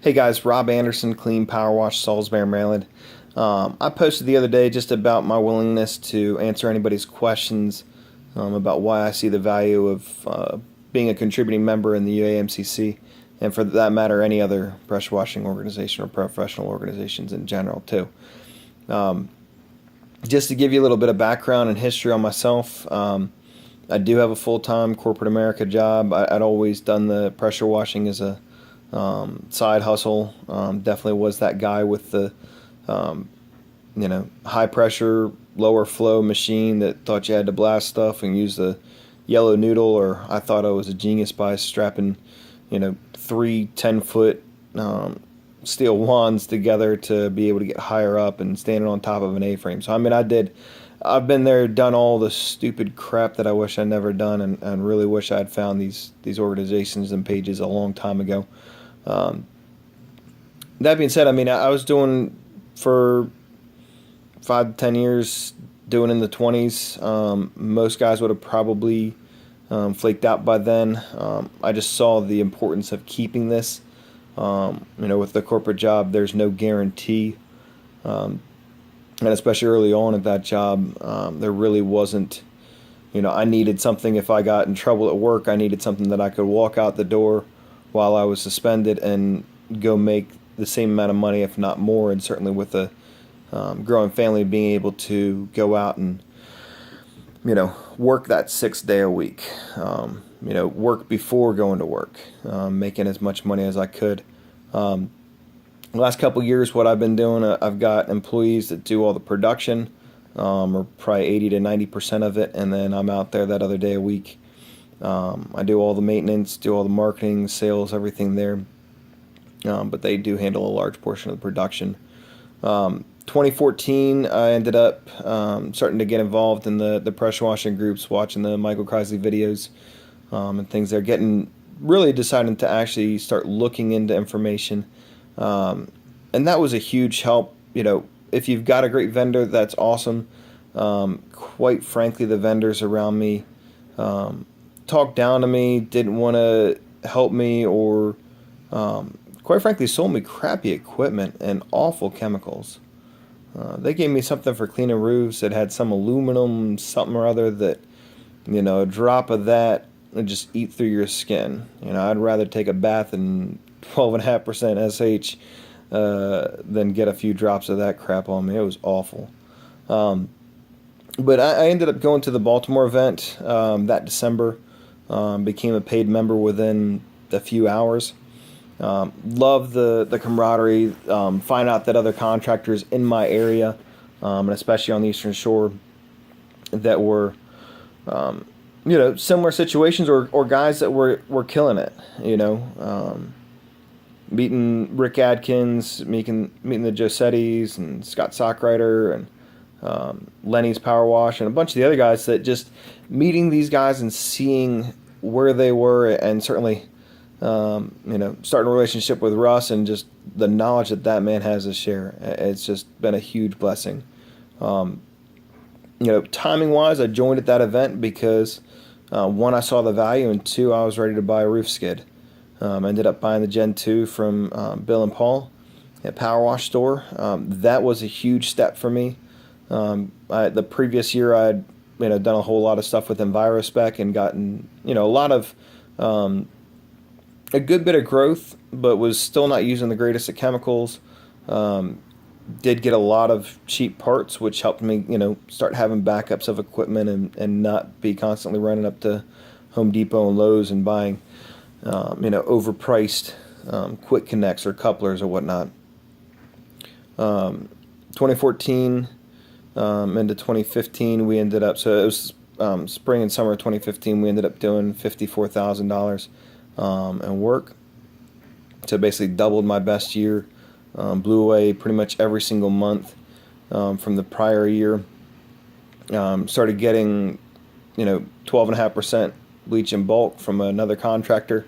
Hey guys, Rob Anderson, Clean Power Wash, Salisbury, Maryland. I posted the other day just about my willingness to answer anybody's questions about why I see the value of being a contributing member in the UAMCC, and for that matter, any other pressure washing organization or professional organizations in general, too. Um, just to give you a little bit of background and history on myself, I do have a full time corporate America job. I'd always done the pressure washing as a side hustle. Definitely was that guy with the um, high pressure, lower flow machine that thought you had to blast stuff and use the yellow noodle. Or I thought I was a genius by strapping, three 10-foot steel wands together to be able to get higher up and standing on top of an A-frame. So I mean, I've been there, done all the stupid crap that I wish I'd never done, and really wish I'd found these organizations and pages a long time ago. Um, that being said, I mean, I was doing for 5 to 10 years, doing in the 20s. Most guys would have probably flaked out by then. I just saw the importance of keeping this. With the corporate job, there's no guarantee. And especially early on at that job, there really wasn't. I needed something if I got in trouble at work. I needed something that I could walk out the door while I was suspended and go make the same amount of money, if not more. And certainly with a growing family, being able to go out and work that 6 day a week. Work before going to work, making as much money as I could. The last couple of years, what I've been doing, I've got employees that do all the production, or probably 80 to 90% of it, and then I'm out there that other day a week. I do all the maintenance, do all the marketing, sales, everything there, but they do handle a large portion of the production. 2014, I ended up starting to get involved in the pressure washing groups, watching the Michael Kreisley videos and things. They're getting really deciding to actually start looking into information. And that was a huge help. If you've got a great vendor, that's awesome. Quite frankly, the vendors around me talked down to me, didn't want to help me, or quite frankly, sold me crappy equipment and awful chemicals. They gave me something for cleaning roofs that had some aluminum, something or other that, a drop of that would just eat through your skin. I'd rather take a bath in 12.5% SH than get a few drops of that crap on me. It was awful. But I ended up going to the Baltimore event that December. Became a paid member within a few hours. Love the camaraderie. Find out that other contractors in my area, and especially on the Eastern Shore, that were similar situations, or guys that were killing it. Meeting Rick Adkins, meeting the Josettis and Scott Sockrider and Lenny's Power Wash and a bunch of the other guys, that just meeting these guys and seeing where they were, and certainly starting a relationship with Russ and just the knowledge that man has to share. It's just been a huge blessing. Timing wise, I joined at that event because one, I saw the value, and two, I was ready to buy a roof skid. Ended up buying the Gen 2 from Bill and Paul at Power Wash Store. That was a huge step for me. The previous year, I'd done a whole lot of stuff with EnviroSpec and gotten a lot of a good bit of growth, but was still not using the greatest of chemicals. Did get a lot of cheap parts, which helped me start having backups of equipment and not be constantly running up to Home Depot and Lowe's and buying overpriced quick connects or couplers or whatnot. 2014 into 2015, we ended up, so it was spring and summer of 2015, we ended up doing $54,000 in work. So basically doubled my best year, blew away pretty much every single month from the prior year. Started getting 12.5% bleach in bulk from another contractor.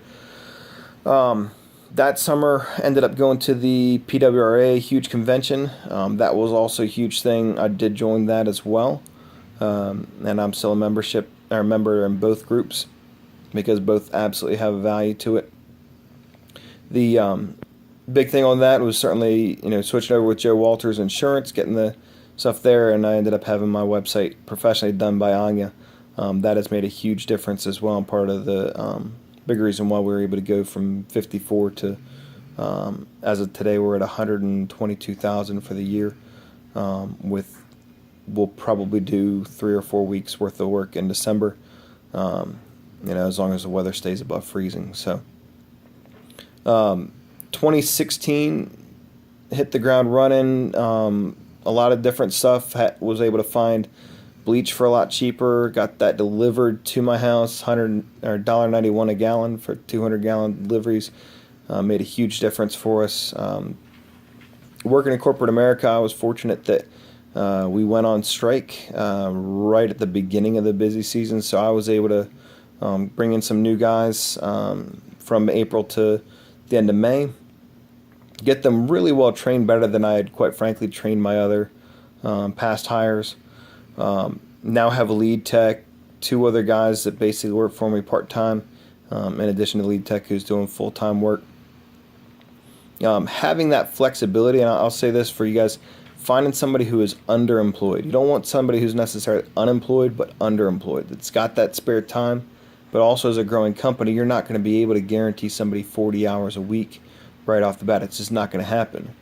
That summer ended up going to the PWRA huge convention. That was also a huge thing. I did join that as well. And I'm still a member in both groups because both absolutely have a value to it. The big thing on that was certainly, switching over with Joe Walters Insurance, getting the stuff there, and I ended up having my website professionally done by Anya. That has made a huge difference as well, and part of the big reason why we were able to go from 54 to, as of today, we're at 122,000 for the year. We'll probably do 3 or 4 weeks worth of work in December, as long as the weather stays above freezing. So 2016 hit the ground running. A lot of different stuff. Was able to find bleach for a lot cheaper. Got that delivered to my house, $1.91 a gallon for 200-gallon deliveries. Made a huge difference for us. Working in corporate America, I was fortunate that we went on strike right at the beginning of the busy season, so I was able to bring in some new guys from April to the end of May. Get them really well trained, better than I had, quite frankly, trained my other past hires. Now have a lead tech, 2 other guys that basically work for me part-time, in addition to lead tech who's doing full-time work. Having that flexibility, and I'll say this for you guys, finding somebody who is underemployed. You don't want somebody who's necessarily unemployed, but underemployed. That's got that spare time, but also as a growing company, you're not going to be able to guarantee somebody 40 hours a week right off the bat. It's just not going to happen.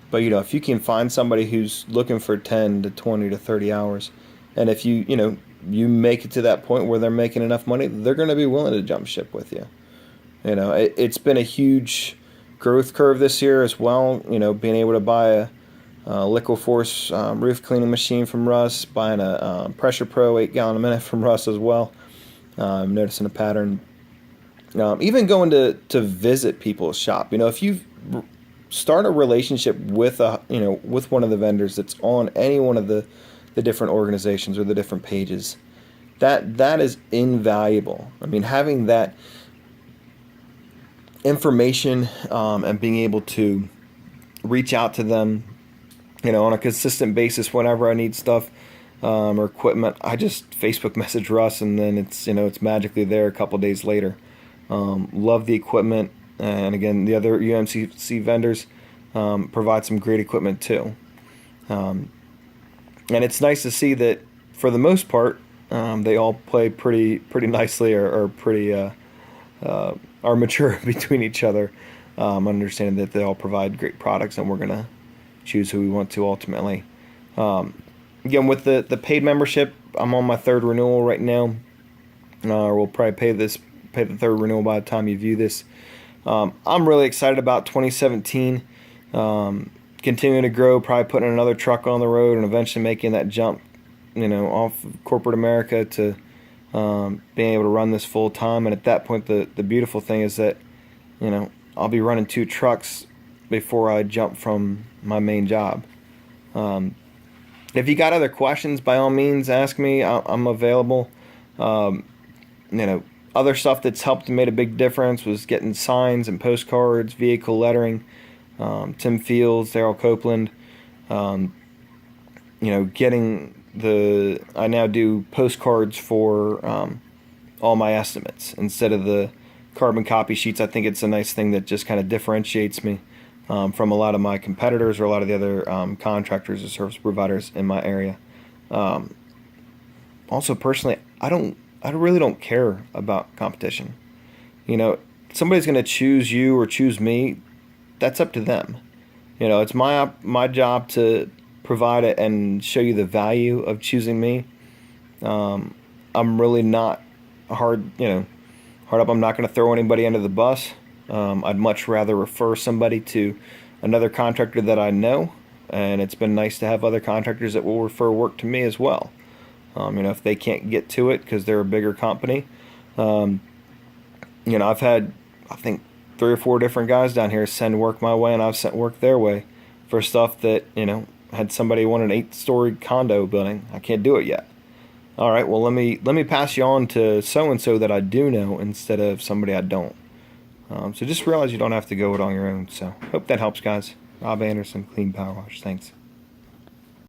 But if you can find somebody who's looking for 10 to 20 to 30 hours, and if you make it to that point where they're making enough money, they're going to be willing to jump ship with you. It's been a huge growth curve this year as well. Being able to buy a Liquiforce roof cleaning machine from Russ, buying a Pressure Pro 8 gallon a minute from Russ as well. I'm noticing a pattern. Even going to visit people's shop. If you start a relationship with with one of the vendors that's on any one of the different organizations or the different pages, that is invaluable. Having that information and being able to reach out to them, on a consistent basis whenever I need stuff or equipment, I just Facebook message Russ, and then it's magically there a couple days later. Love the equipment, and again, the other UMCC vendors provide some great equipment too. And it's nice to see that for the most part, they all play pretty nicely or pretty are mature between each other, understanding that they all provide great products, and we're gonna choose who we want to ultimately. Again, with the paid membership, I'm on my 3rd renewal right now. We'll probably pay the 3rd renewal by the time you view this. I'm really excited about 2017. Continuing to grow, probably putting another truck on the road, and eventually making that jump, off of corporate America to being able to run this full time. And at that point, the beautiful thing is that, I'll be running 2 trucks before I jump from my main job. If you got other questions, by all means, ask me. I'm available. Other stuff that's helped and made a big difference was getting signs and postcards, vehicle lettering. Tim Fields, Daryl Copeland. I now do postcards for all my estimates instead of the carbon copy sheets. I think it's a nice thing that just kind of differentiates me from a lot of my competitors or a lot of the other contractors or service providers in my area. Also, personally, I really don't care about competition. Somebody's going to choose you or choose me. That's up to them. It's my job to provide it and show you the value of choosing me. I'm really not hard up. I'm not going to throw anybody under the bus. I'd much rather refer somebody to another contractor that I know, and it's been nice to have other contractors that will refer work to me as well. If they can't get to it because they're a bigger company. I've had, I think, 3 or 4 different guys down here send work my way, and I've sent work their way for stuff that, had somebody want an 8-story condo building. I can't do it yet. All right, well, let me pass you on to so-and-so that I do know instead of somebody I don't. So just realize you don't have to go it on your own. So hope that helps, guys. Rob Anderson, Clean Power Wash. Thanks.